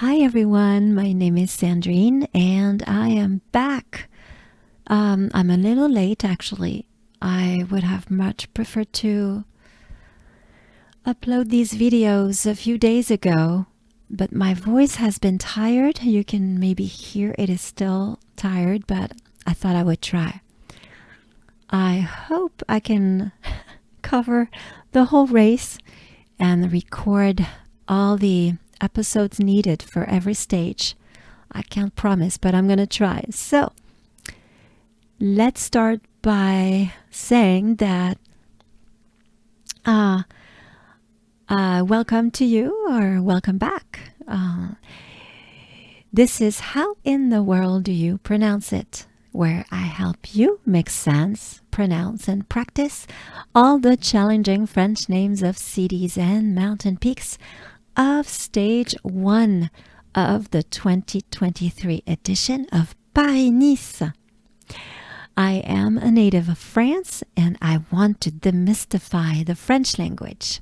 Hi everyone, my name is Sandrine and I am back. I'm a little late actually. I would have much preferred to upload these videos a few days ago, but my voice has been tired. You can maybe hear it is still tired, but I thought I would try. I hope I can cover the whole race and record all the episodes needed for every stage. I can't promise, but I'm going to try. So, let's start by saying that welcome to you or welcome back. This is How in the World Do You Pronounce It, where I help you make sense, pronounce, and practice all the challenging French names of cities and mountain peaks of Stage 1 of the 2023 edition of Paris-Nice. I am a native of France and I want to demystify the French language.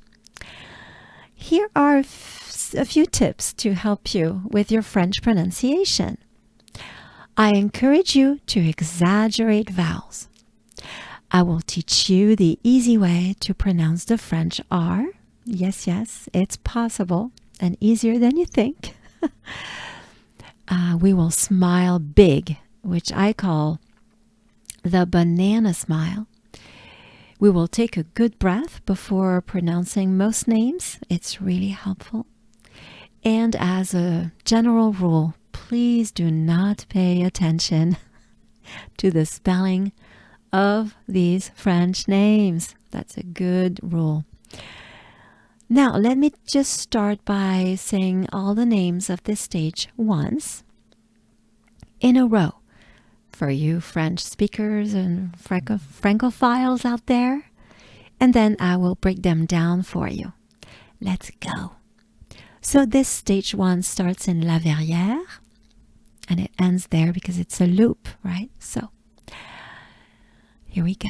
Here are a few tips to help you with your French pronunciation. I encourage you to exaggerate vowels. I will teach you the easy way to pronounce the French R. Yes, it's possible and easier than you think. We will smile big, which I call the banana smile. We will take a good breath before pronouncing most names. It's really helpful. And as a general rule, please do not pay attention to the spelling of these French names. That's a good rule. Now, let me just start by saying all the names of this stage once in a row for you French speakers and Francophiles out there. And then I will break them down for you. Let's go. So this stage 1 starts in La Verrière and it ends there because it's a loop, right? So here we go.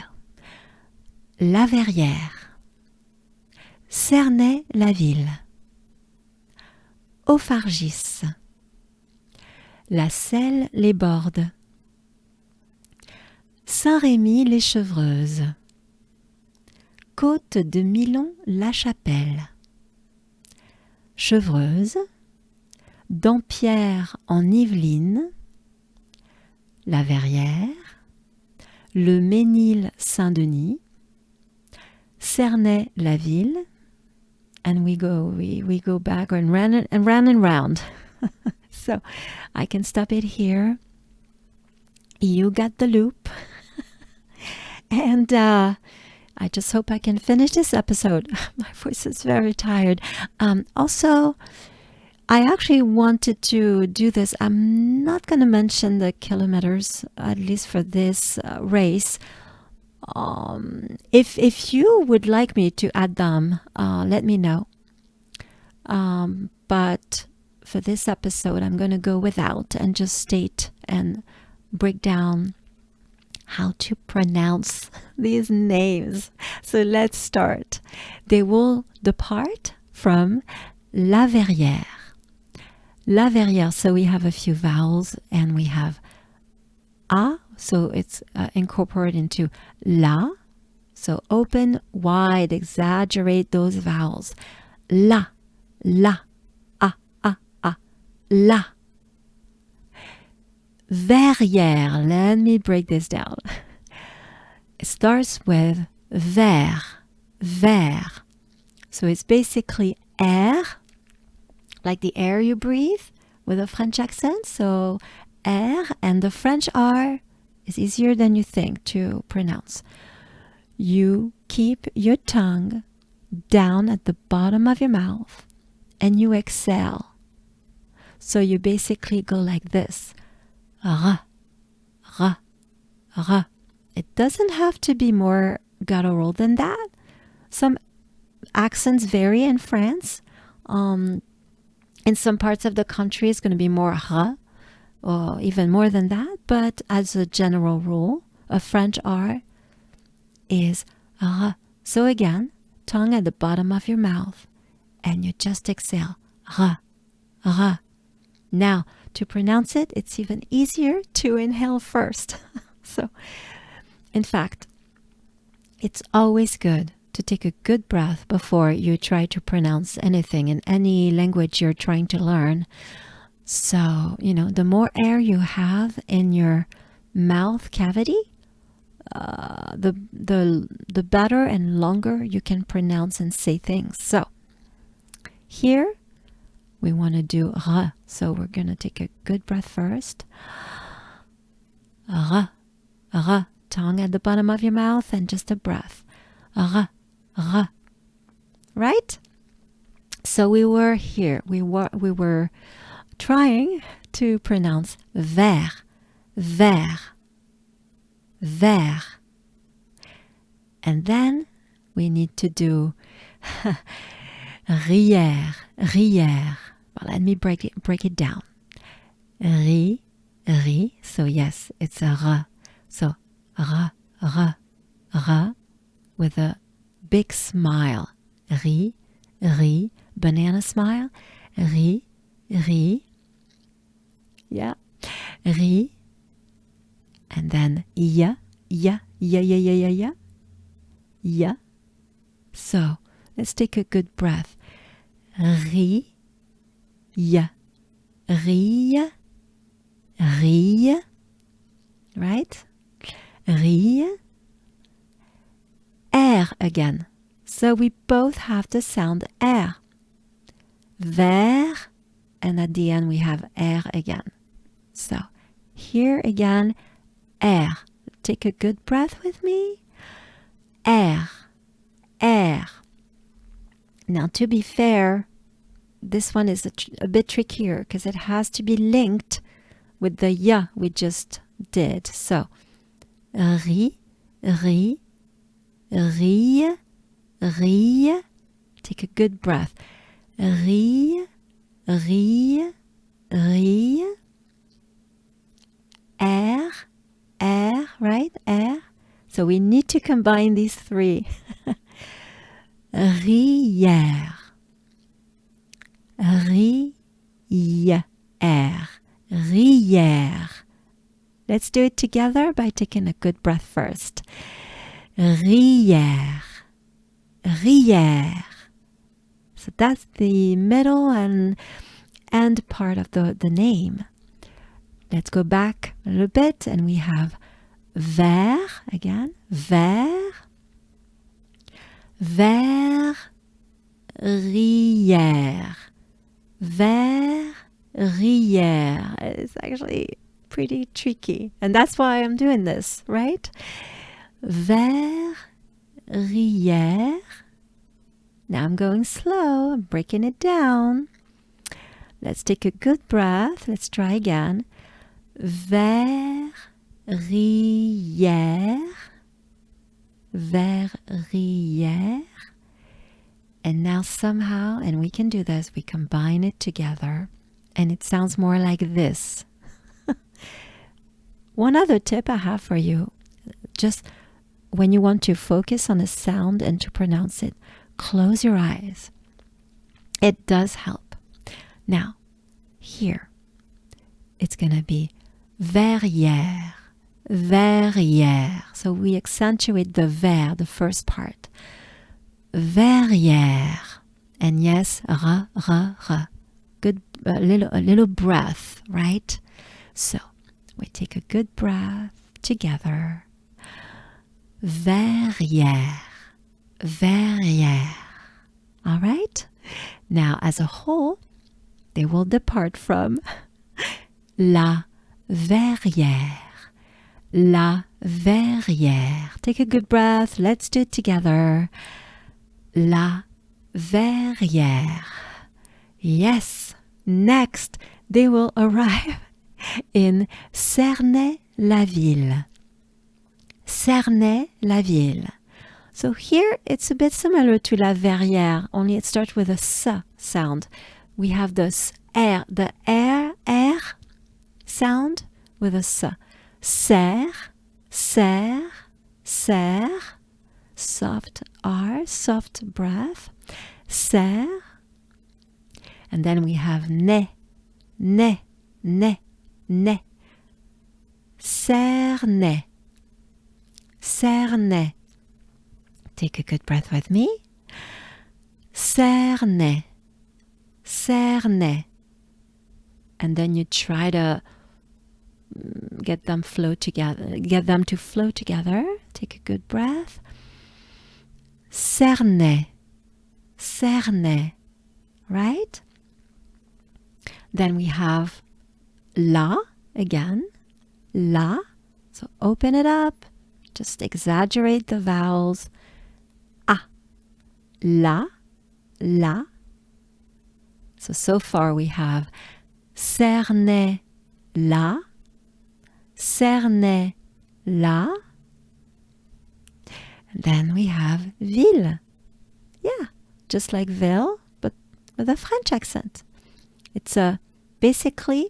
La Verrière. Cernay-la-Ville, Ophargis, La Selle-les-Bordes, Saint-Rémy-les-Chevreuses, Côte de Milon-la-Chapelle, Chevreuse, Dampierre en Yvelines, La Verrière, Le Mesnil-Saint-Denis, Cernay-la-Ville, and we go back and round. So I can stop it here. You got the loop. And I just hope I can finish this episode. My voice is very tired. Also, I actually wanted to do this. I'm not going to mention the kilometers, at least for this race. If you would like me to add them, let me know. But for this episode, I'm going to go without and just state and break down how to pronounce these names. So let's start. They will depart from La Verrière. La Verrière, so we have a few vowels and we have A, so it's incorporated into La. So open wide, exaggerate those vowels. La, la, a, la. Verrière, let me break this down. It starts with ver, ver. So it's basically air, like the air you breathe with a French accent. So air, and the French R is easier than you think to pronounce. You keep your tongue down at the bottom of your mouth and you exhale. So you basically go like this. R, r, r. It doesn't have to be more guttural than that. Some accents vary in France. In some parts of the country, it's going to be more r, or even more than that. But as a general rule, a French R is r. So again, tongue at the bottom of your mouth, and you just exhale. R, r. Now, to pronounce it, it's even easier to inhale first. So, in fact, it's always good to take a good breath before you try to pronounce anything in any language you're trying to learn. So, the more air you have in your mouth cavity, the better and longer you can pronounce and say things. So, here we want to do R. So we're going to take a good breath first. R, R. Tongue at the bottom of your mouth and just a breath. R, R. Right? So we were here. We were trying to pronounce ver, ver, ver. And then we need to do rière, rière. Well, let me break it down. Ri, ri. So yes, it's a r. So ra, ra, ra, with a big smile. Ri, ri, banana smile. Ri, ri. Yeah. Ri. And then ya, ya, ya, ya, ya, ya, ya. Ya. So let's take a good breath. Ri, ya, ri, ri. Right? Ri. R again. So we both have to sound R. Ver. And at the end we have R again. So here again, R. Take a good breath with me. R. R. Now to be fair, this one is a bit trickier because it has to be linked with the ya we just did. So, ri, ri, ri, ri. Take a good breath. Ri, ri, ri. R, R, right? R. So we need to combine these three. Rière, rière, rière. Let's do it together by taking a good breath first. Rière, rière. So that's the middle and end part of the name. Let's go back a little bit and we have ver again, ver, verrière, verrière. It's actually pretty tricky, and that's why I'm doing this, right? Verrière. Now I'm going slow, I'm breaking it down. Let's take a good breath. Let's try again. Verrière. Verrière. And now somehow, and we can do this, we combine it together and it sounds more like this. One other tip I have for you, just when you want to focus on a sound and to pronounce it, close your eyes. It does help. Now, here, it's going to be verrière, verrière. So we accentuate the ver, the first part. Verrière. And yes, ra, ra, ra. Good, a little breath, right? So we take a good breath together. Verrière, verrière. All right? Now, as a whole, they will depart from la verrière, la verrière. Take a good breath. Let's do it together. La verrière. Yes. Next, they will arrive in Cernay-la-Ville. Cernay-la-Ville. So here it's a bit similar to la verrière, only it starts with a s sound. We have the r, the r sound with a s. Serre, serre, serre. Soft R, soft breath. Serre. And then we have ne, ne, ne, ne. Cerne, cerne. Take a good breath with me. Cerne, cerne. And then you try to get them to flow together. Take a good breath. Cerne, cerne. Right? Then we have la again. La. So open it up. Just exaggerate the vowels. A. La. La. So far we have cerne, la. Cerne, la. And then we have ville. Yeah, just like ville, but with a French accent. It's basically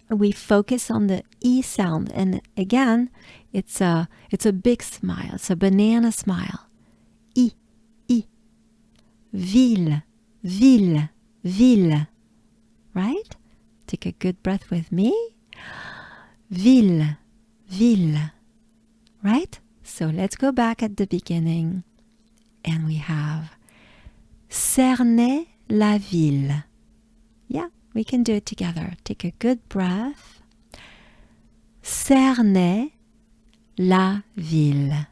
we focus on the E sound, and again, it's a big smile. It's a banana smile. I, ville, ville, ville. Right? Take a good breath with me. Ville, ville. Right? So let's go back at the beginning, and we have cerner la ville. Yeah, we can do it together. Take a good breath. Cerner la ville.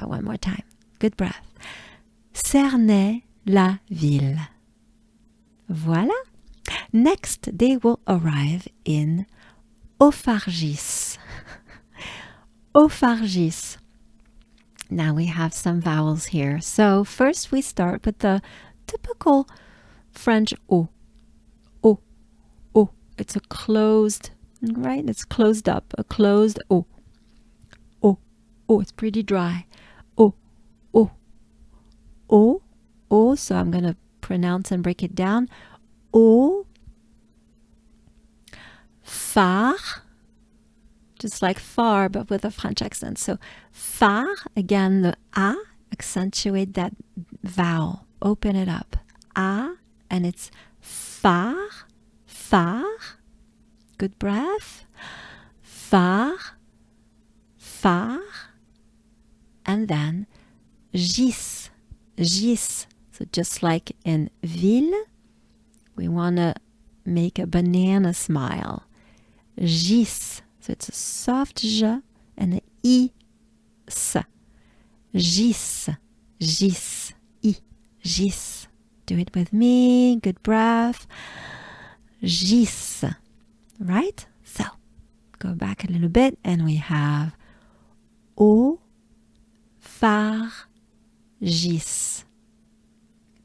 One more time. Good breath. Cerner la ville. Voilà. Next, they will arrive in Ophargis. Ophargis. Now we have some vowels here. So first we start with the typical French O. O. O. It's a closed, right? It's closed up. A closed O. O. O. It's pretty dry. O. O. O. O. So I'm going to pronounce and break it down. O. Phare. Just like far, but with a French accent. So phare, again, the A, accentuate that vowel. Open it up. A, and it's phare, phare. Good breath. Phare, phare. And then gis, gis. So just like in ville, we want to make a banana smile. Gis. So it's a soft j and an I, s. Gis, gis, I, gis. Do it with me. Good breath. Gis. Right? So go back a little bit and we have O, phare, gis.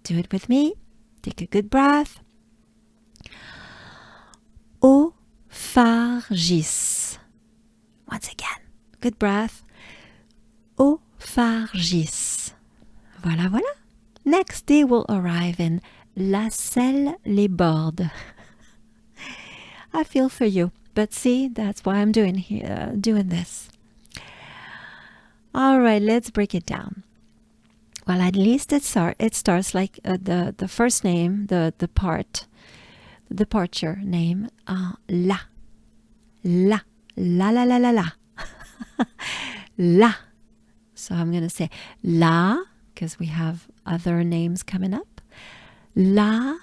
Do it with me. Take a good breath. O, Ophargis. Once again, good breath. Ophargis. Voilà, voilà. Next, they will arrive in La Selle-les-Bordes. I feel for you, but see, that's why I'm doing this. All right, let's break it down. Well, at least it starts like the first name, the departure name, la, la, la, la, la, la, la. La. So I'm going to say la, because we have other names coming up. La,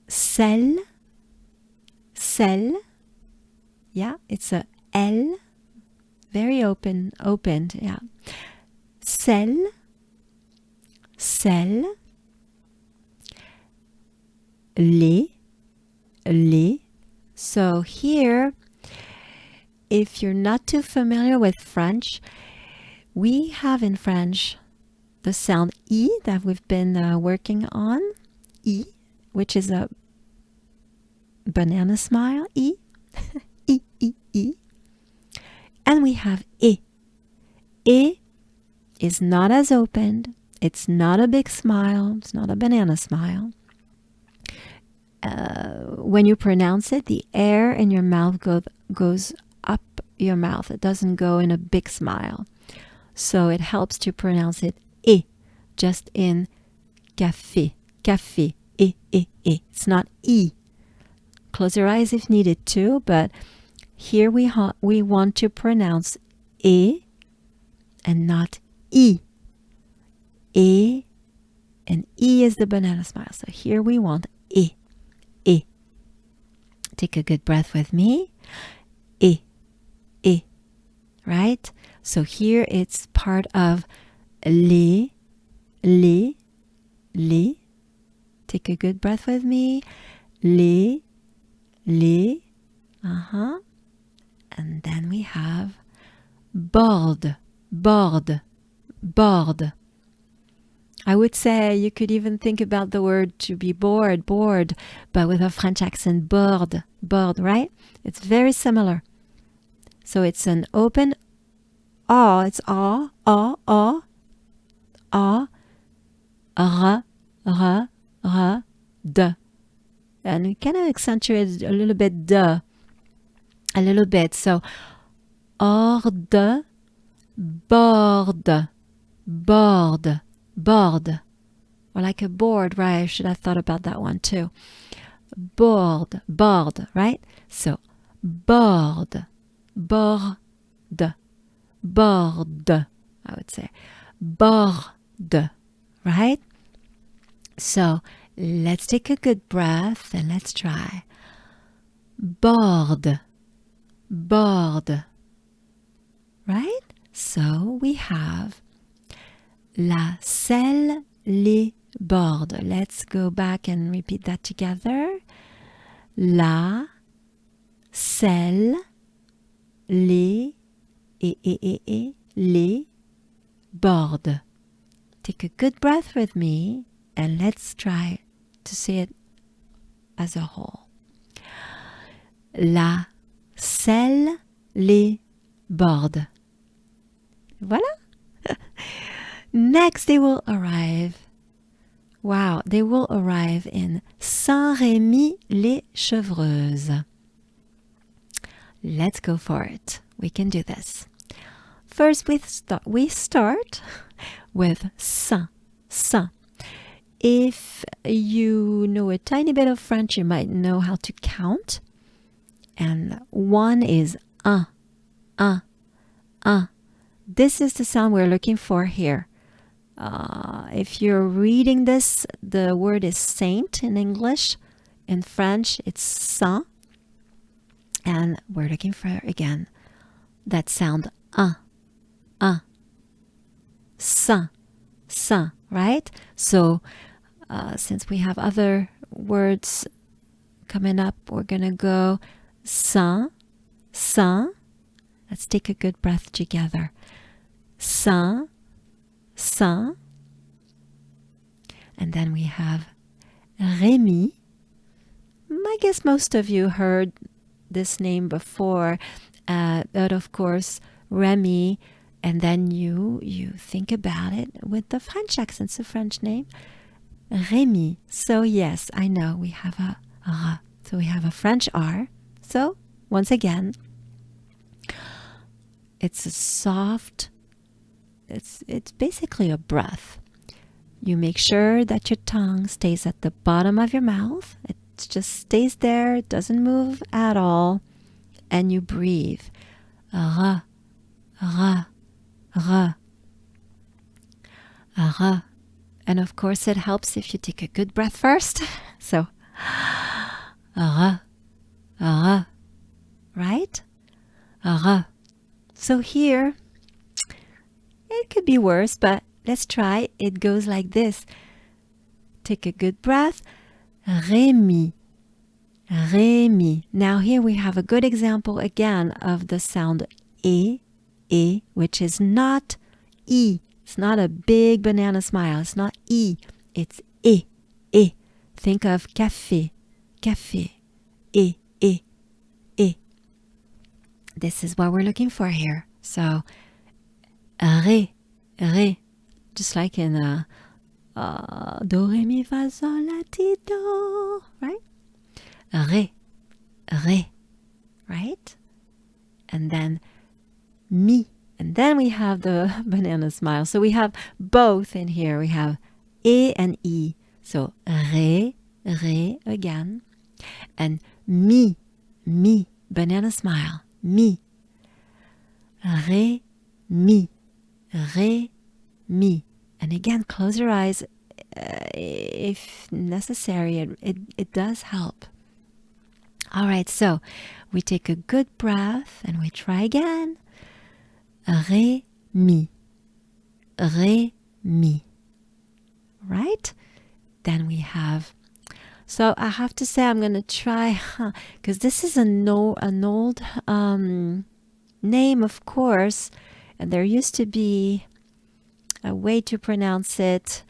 celle, celle. Yeah, it's a L, very opened, yeah. Celle, celle. Les. So here, if you're not too familiar with French, we have in French the sound I that we've been working on. I, which is a banana smile. I. I. And we have E. E is not as opened. It's not a big smile. It's not a banana smile. When you pronounce it, the air in your mouth goes up your mouth. It doesn't go in a big smile. So it helps to pronounce it E, just in café, café, E. It's not E. Close your eyes if needed to, but here we want to pronounce E and not E. E, and E is the banana smile. So here we want E. E. Take a good breath with me. E. E. Right? So here it's part of les. Take a good breath with me. Les. And then we have bored. I would say you could even think about the word to be bored, but with a French accent, bored, right? It's very similar. So it's an open it's d. And we kind of accentuate a little bit a little bit. So bored. Or like a board, right? I should have thought about that one too. Bored, right? So bored, I would say. Bored, right? So let's take a good breath and let's try. Bored, right? So we have la selle les bordes. Let's go back and repeat that together. La selle les les bordes. Take a good breath with me and let's try to say it as a whole. La selle les bordes. Voilà. Next, they will arrive. Wow, they will arrive in Saint-Rémy-les-Chevreuses. Let's go for it. We can do this. First, we start with Saint. If you know a tiny bit of French, you might know how to count. And one is un. This is the sound we're looking for here. If you're reading this, the word is saint in English. In French, it's saint. And we're looking for, again, that sound saint, right? So, since we have other words coming up, we're going to go saint. Let's take a good breath together. Saint. And then we have Rémy. I guess most of you heard this name before, but of course, Remy, and then you think about it with the French accent. It's a French name. Rémy. So yes, I know we have a R. So we have a French R. So once again, it's a soft, it's basically a breath. You make sure that your tongue stays at the bottom of your mouth. It just stays there, it doesn't move at all. And you breathe. And of course it helps if you take a good breath first. So, right? So here, it could be worse, but let's try. It goes like this. Take a good breath. Rémy. Now here we have a good example again of the sound E, which is not E. It's not a big banana smile. It's not E. It's E. Think of café. E. This is what we're looking for here. So, ré. Just like in do, ré, mi, fa, sol, la, ti, do, right? Ré, right? And then mi. And then we have the banana smile. So we have both in here. We have E and E. So ré, re again, and mi, banana smile, mi, re, mi, and again close your eyes if necessary. It does help. All right, so we take a good breath and we try again. Re, mi, right? Then we have, so I have to say I'm going to try, because this is an old name, of course, and there used to be a way to pronounce it.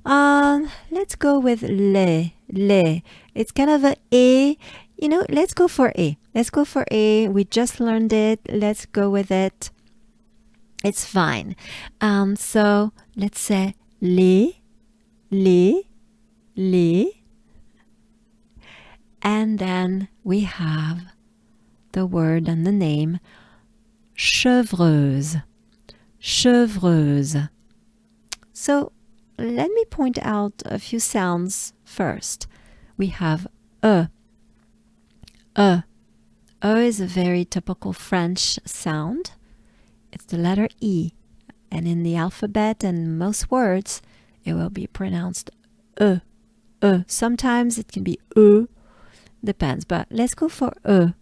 Let's go with le. It's kind of a, let's go for a. We just learned it. Let's go with it. It's fine. So let's say le. And then we have the word and the name chevreuse. So let me point out a few sounds first. We have E. E is a very typical French sound. It's the letter E. And in the alphabet and most words, it will be pronounced E. Sometimes it can be E. Depends. But let's go for E.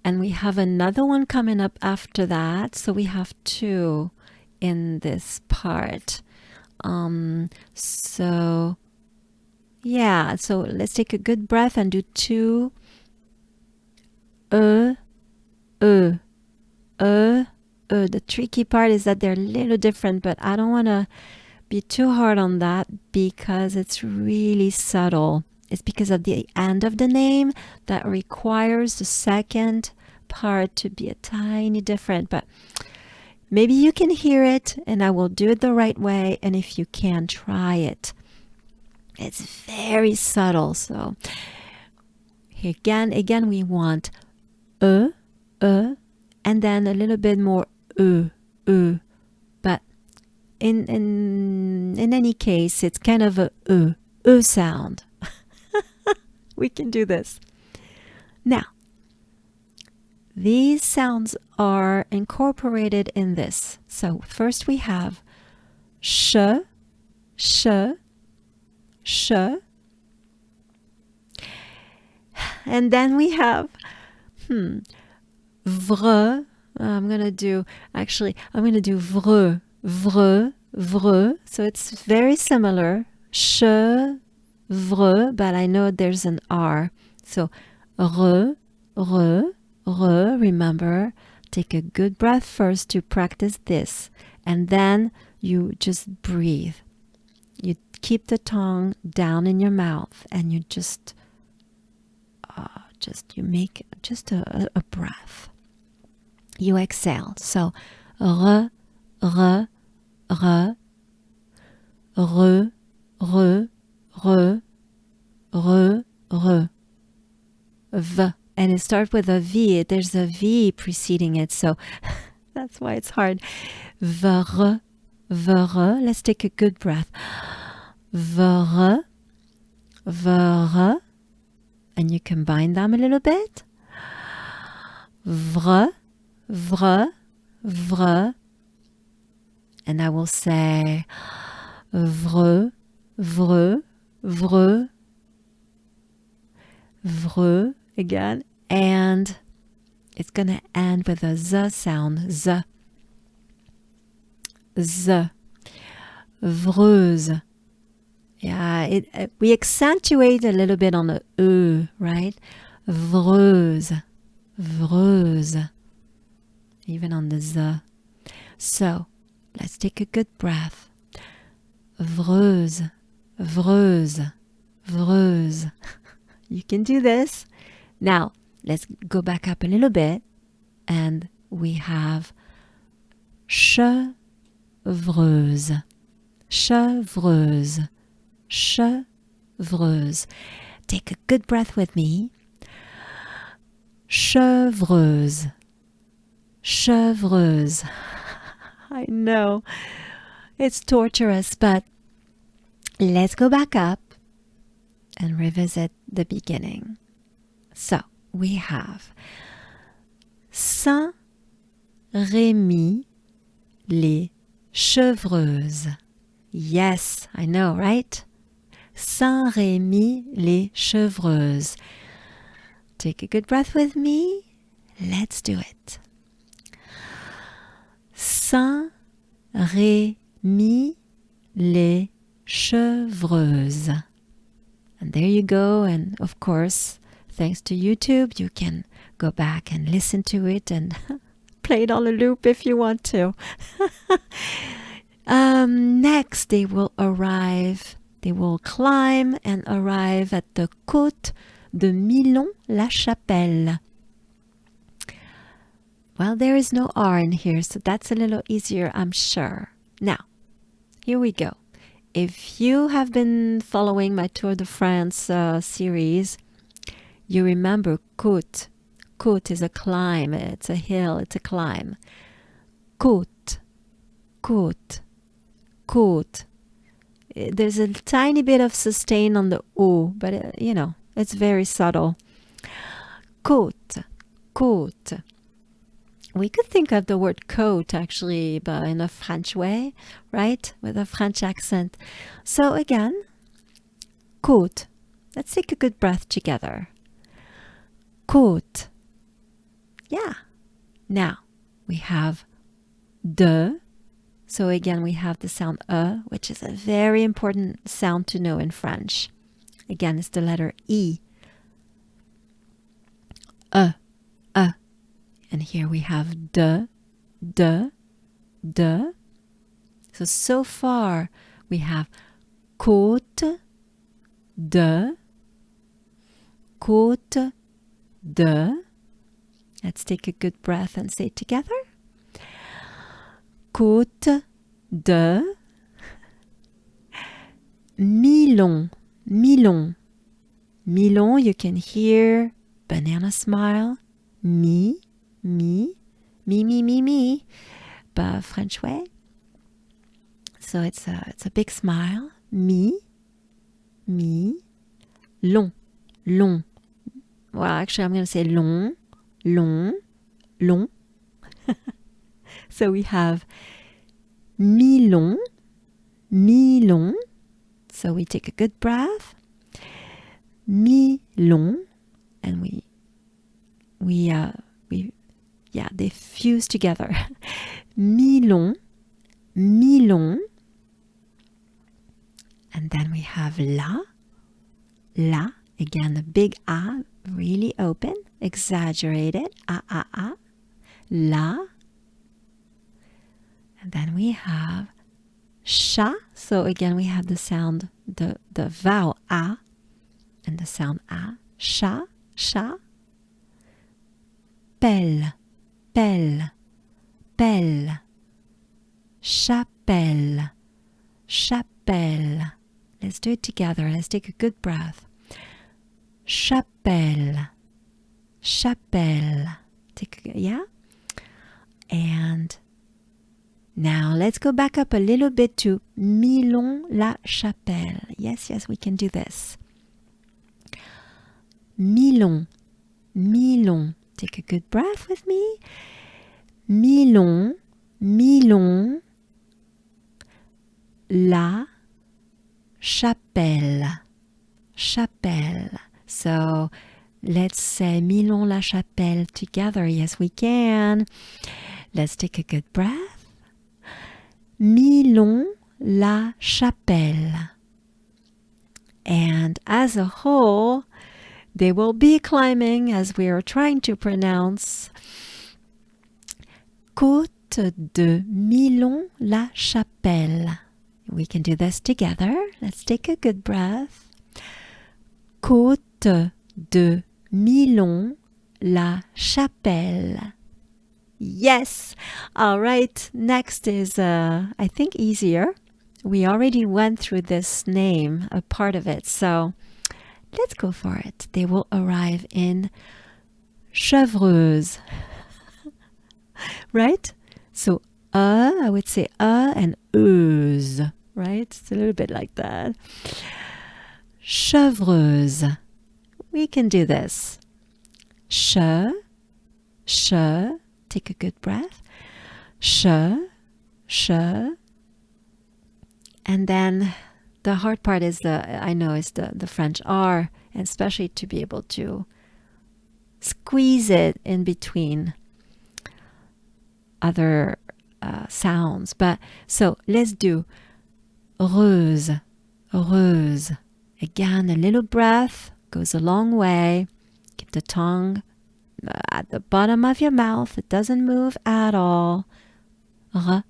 And we have another one coming up after that. So we have two in this part. So let's take a good breath and do two. The tricky part is that they're a little different, but I don't want to be too hard on that because it's really subtle. It's because of the end of the name that requires the second part to be a tiny different. But maybe you can hear it and I will do it the right way. And if you can, try it. It's very subtle. So again, we want and then a little bit more But in any case, it's kind of a sound. We can do this. Now, these sounds are incorporated in this. So first we have sh. And then we have vre. I'm going to do vre. So it's very similar. Chevre, but I know there's an R. So re. Remember, take a good breath first to practice this. And then you just breathe. You keep the tongue down in your mouth and you just you make just a breath. You exhale. So re. V. And it starts with a V. There's a V preceding it. So that's why it's hard. Vre. Let's take a good breath. Vre. And you combine them a little bit. Vre. And I will say vre. Again. And it's going to end with a Z sound. Z. Vreuse. Yeah, we accentuate a little bit on the E, right? Vreuse. Even on the Z. So, let's take a good breath. Vreuse. You can do this. Now, let's go back up a little bit. And we have chevreuse. Take a good breath with me. Chevreuse. I know. It's torturous, but let's go back up and revisit the beginning. So, we have Saint-Rémy les Chevreuses. Yes, I know, right? Saint-Rémy les Chevreuses. Take a good breath with me. Let's do it. Saint-Rémy les Chevreuses. And there you go. And of course, thanks to YouTube, you can go back and listen to it and play it on a loop if you want to. Next, they will climb and arrive at the Côte de Milon-la-Chapelle. Well, there is no R in here, so that's a little easier, I'm sure. Now, here we go. If you have been following my Tour de France series, you remember côte. Côte is a climb. It's a hill. It's a climb. Côte, côte, côte. There's a tiny bit of sustain on the O, but it's very subtle. Côte, côte. We could think of the word coat actually, but in a French way, right? With a French accent. So again, côte. Let's take a good breath together. Côte. Yeah. Now we have de. So again, we have the sound which is a very important sound to know in French. Again, it's the letter E. And here we have de. So far we have côte de. Let's take a good breath and say it together. Côte de Milon. Milon, you can hear banana smile. Me, but French way. So it's a big smile. Me, long. Well, actually, I'm going to say long. So we have Milon. So we take a good breath. Milon, and they fuse together. Milon. And then we have la. Again, the big A, really open, exaggerated. A. La. And then we have sha. So again, we have the sound, the vowel A and the sound A. Sha. Pelle. Chapelle. Let's do it together. Let's take a good breath. Chapelle. Yeah? And now let's go back up a little bit to Milon-la-Chapelle. Yes, we can do this. Milon. Take a good breath with me. Milon. La Chapelle. So let's say Milon-la-Chapelle together. Yes, we can. Let's take a good breath. Milon-la-Chapelle. And as a whole, they will be climbing as we are trying to pronounce Côte de Milon-la-Chapelle. We can do this together. Let's take a good breath. Côte de Milon-la-Chapelle. Yes! All right, next is, I think, easier. We already went through this name, a part of it, so let's go for it. They will arrive in Chevreuse. Right? So, I would say and euse, right? It's a little bit like that. Chevreuse. We can do this. Che, take a good breath. Che, and then the hard part is the French R, and especially to be able to squeeze it in between other sounds. But so let's do rose. Again, a little breath goes a long way. Keep the tongue at the bottom of your mouth. It doesn't move at all. Rose.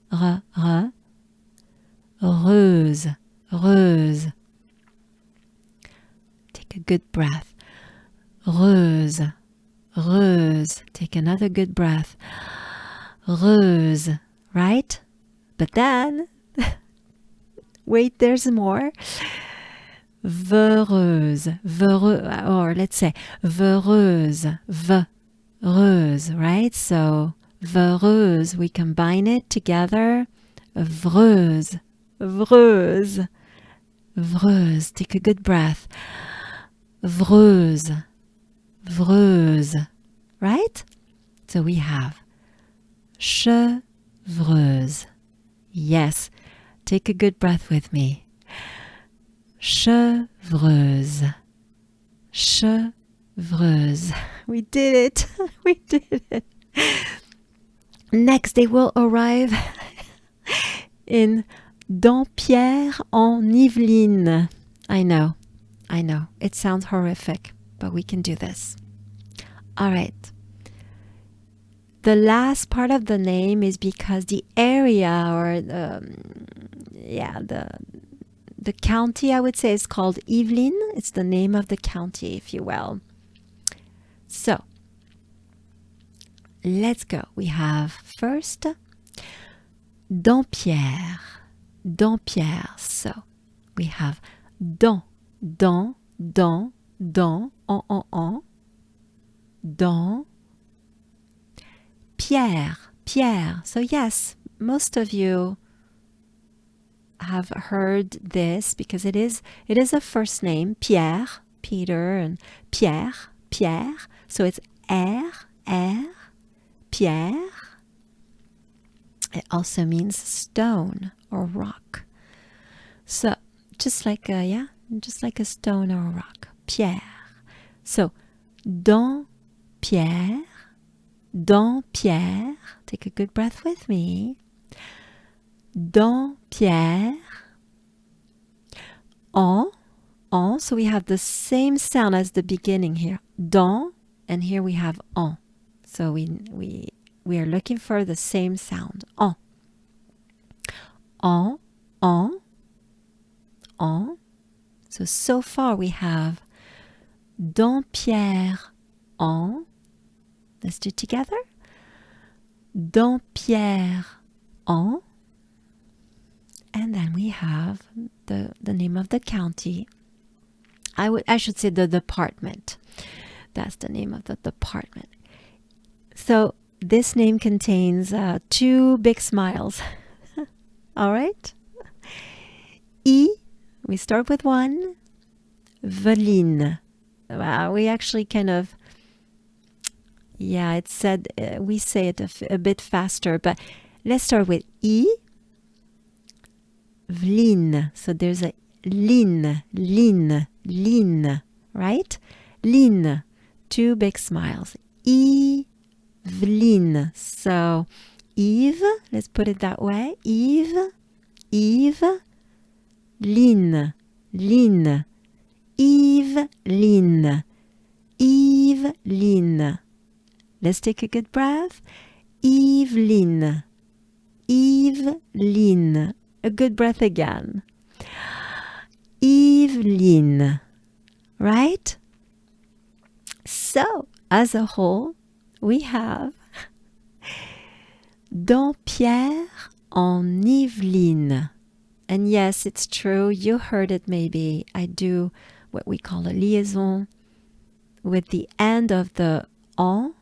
Take a good breath. Rose. Take another good breath. Rose. Right? But then, wait, there's more. Vereuse. Or let's say vereuse. Vereuse, right? So vereuse, we combine it together. Vreuse. Take a good breath. Vreuse. Right? So we have chevreuse. Yes. Take a good breath with me. Chevreuse. We did it. We did it. Next, they will arrive in Dampierre en Yvelines. I know. It sounds horrific, but we can do this. All right. The last part of the name is because the area or the county, I would say, is called Yvelines. It's the name of the county, if you will. So, let's go. We have first Dampierre. So, we have dans, on, dans. Pierre. So yes, most of you have heard this because it is a first name, Pierre, Peter, and Pierre. So it's R, Pierre. It also means stone or rock. So just like a stone or a rock, Pierre. So dans Pierre. Take a good breath with me. Dampierre. En. So we have the same sound as the beginning here. Dans, and here we have en. So we are looking for the same sound. En. So far we have Dampierre en. Let's do it together. Dampierre en. And then we have the name of the county. I should say the department. That's the name of the department. So this name contains 2 big smiles. All right? We start with 1. Veline. Wow, we actually kind of... Yeah, it said, we say it a bit faster, but let's start with I. Vline. So there's a line, right? Line. 2 big smiles. Yveline. So Yves, let's put it that way. Yves, Line, Yveline. Let's take a good breath. Yveline. A good breath again. Yveline. Right? So, as a whole, we have Dampierre en Yvelines. And yes, it's true. You heard it maybe. I do what we call a liaison with the end of the en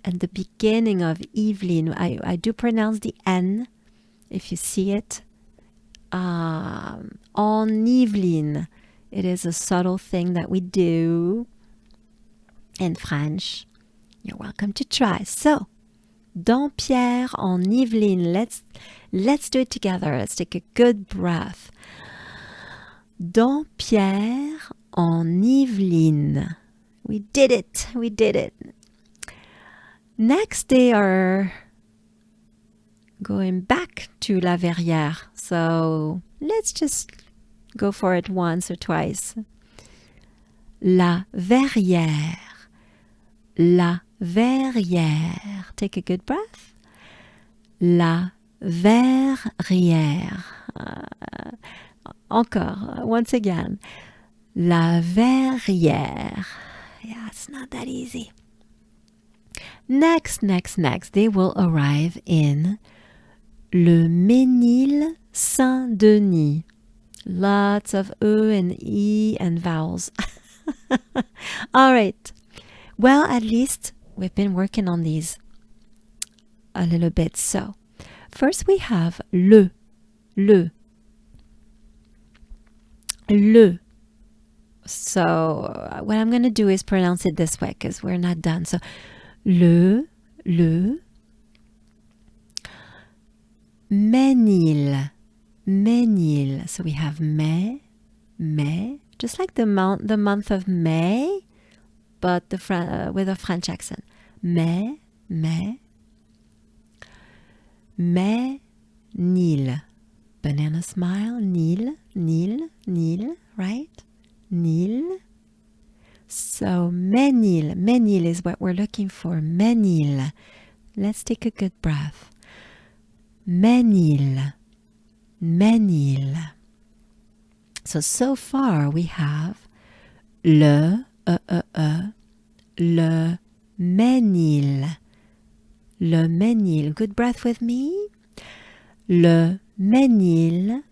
and the beginning of Yvelines. I do pronounce the N, if you see it. En Yvelines. It is a subtle thing that we do in French. You're welcome to try. So, Dampierre en Yvelines. Let's do it together. Let's take a good breath. Dampierre en Yvelines. We did it. We did it. Next, they are going back to La Verrière. So let's just go for it once or twice. La Verrière. La Verrière. Take a good breath. La Verrière. Encore, once again. La Verrière. Yeah, it's not that easy. Next, they will arrive in Le Mesnil Saint-Denis. Lots of E and E and vowels. All right. Well, at least we've been working on these a little bit. So, first we have le. So, what I'm going to do is pronounce it this way because we're not done. So, le. Mesnil. So we have May, just like the month of May, but with a French accent. Mai, Nil. Banana smile, Nil, right? Nil. So Mesnil is what we're looking for. Mesnil. Let's take a good breath. Mesnil. So far we have le Mesnil. Le Mesnil. Good breath with me. Le Mesnil.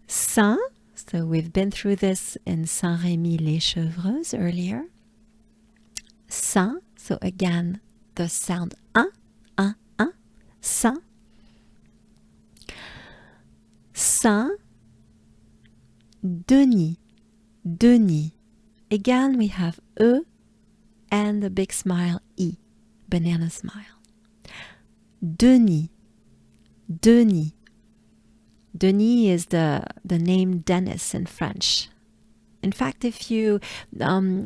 Saint. So we've been through this in Saint-Rémy-les-Chevreuses earlier. Saint. So again, the sound Saint. Saint-Denis. Again, we have E and the big smile E. Banana smile. Denis. Denis is the name Dennis in French. In fact, if you,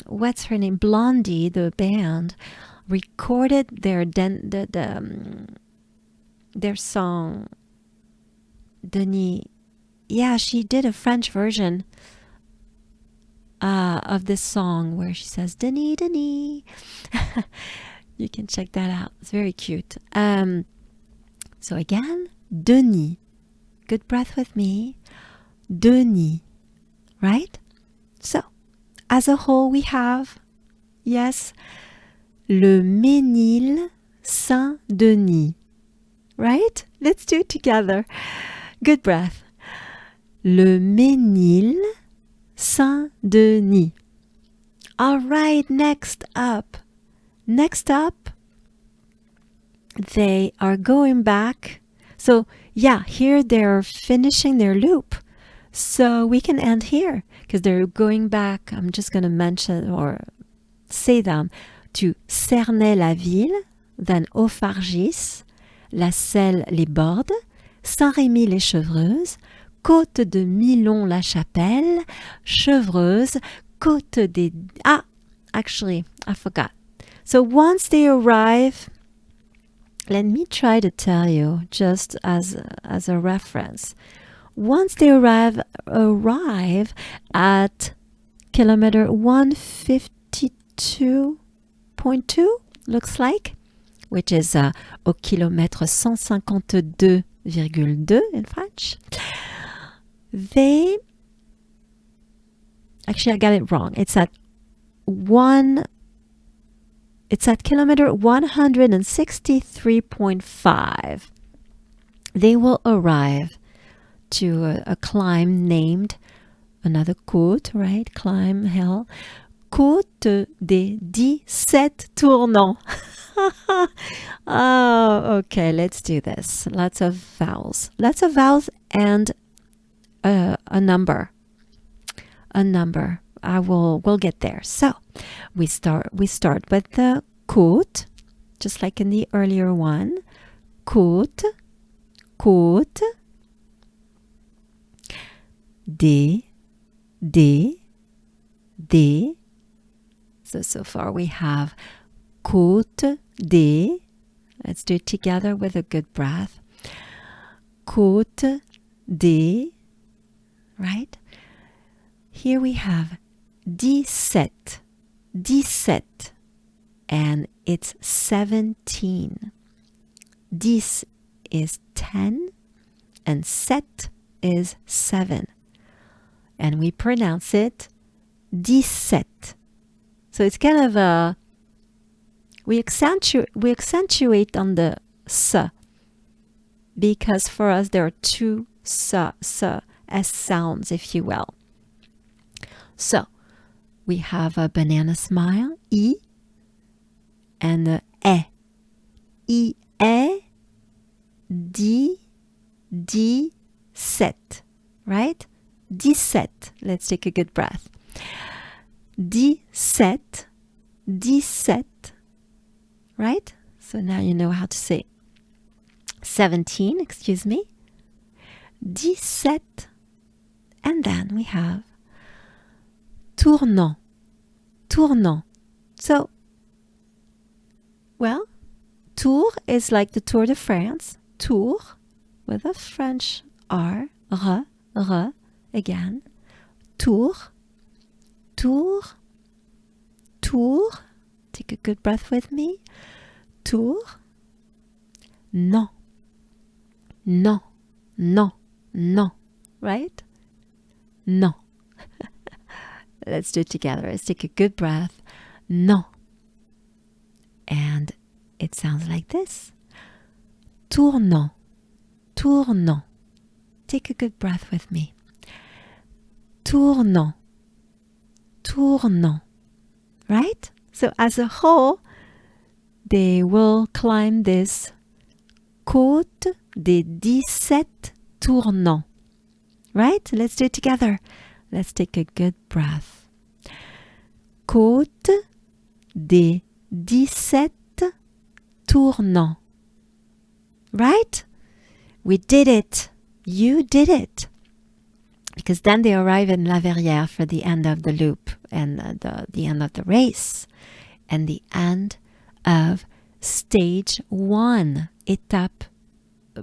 what's her name? Blondie, the band, recorded their song, Denis. Yeah, she did a French version of this song where she says, Denis. You can check that out. It's very cute. So again, Denis. Good breath with me. Denis. Right? So, as a whole, we have, yes, Le Mesnil Saint-Denis. Right? Let's do it together. Good breath. Le Mesnil Saint-Denis. All right, next up, they are going back. So, yeah, here they're finishing their loop. So we can end here because they're going back. I'm just going to mention or say them to Cernay-la-Ville, then Ophargis, La Selle-les-Bordes, Saint-Rémy-les-Chevreuses, Côte de Milon-la-Chapelle, Chevreuse, Côte des... actually, I forgot. So once they arrive, let me try to tell you just as a reference. Once they arrive at kilometer 152.2, looks like, which is au kilomètre 152,2 in French. Actually, I got it wrong. It's at kilometer 163.5. They will arrive to a climb named, another côte, right? Climb hill, côte des 17 tournants. Oh, okay, let's do this. Lots of vowels. Lots of vowels and a number. A number. We'll get there. So we start with the côte, just like in the earlier one. Côte, côte. Des, des, des. So far we have côte des. Let's do it together with a good breath. Côte des. Right? Here we have 17. 17. And it's 17. 10 is 10. And 7 is 7. And we pronounce it 17. So it's kind of a... We accentuate on the s. Because for us there are two S sounds, if you will. So we have a banana smile, I, and the e. I, di, set, right? 17. Let's take a good breath. 17, right? So now you know how to say 17, excuse me. 17. And then we have tournant. So, well, Tour is like the Tour de France. Tour with a French R, again. Tour. Take a good breath with me. Tour. Non. Right? Non. Let's do it together. Let's take a good breath. Non. And it sounds like this. Tournant. Take a good breath with me. Tournant. Right? So as a whole, they will climb this côte des 17 tournants. Right? Let's do it together. Let's take a good breath. Côte des 17 tournants. Right? We did it. You did it. Because then they arrive in La Verrière for the end of the loop and the end of the race and the end of stage 1.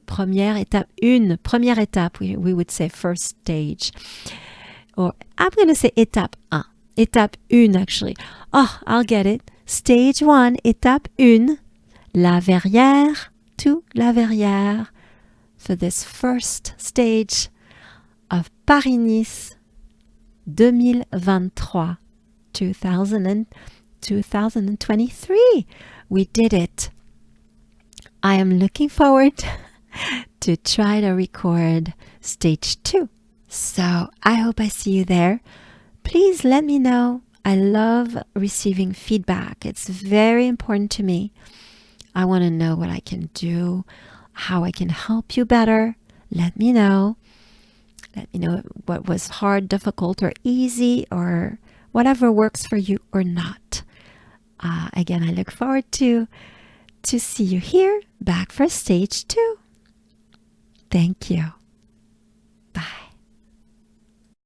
Première étape, we would say first stage. Or I'm going to say étape 1. Étape 1 actually. Oh, I'll get it. Stage 1, étape 1. La Verrière to La Verrière for this first stage of Paris-Nice 2023. 2023. We did it. I am looking forward to try to record stage 2. So I hope I see you there. Please let me know. I love receiving feedback. It's very important to me. I want to know what I can do, how I can help you better. Let me know. Let me know what was hard, difficult, or easy, or whatever works for you or not. Again, I look forward to see you here, back for stage 2. Thank you.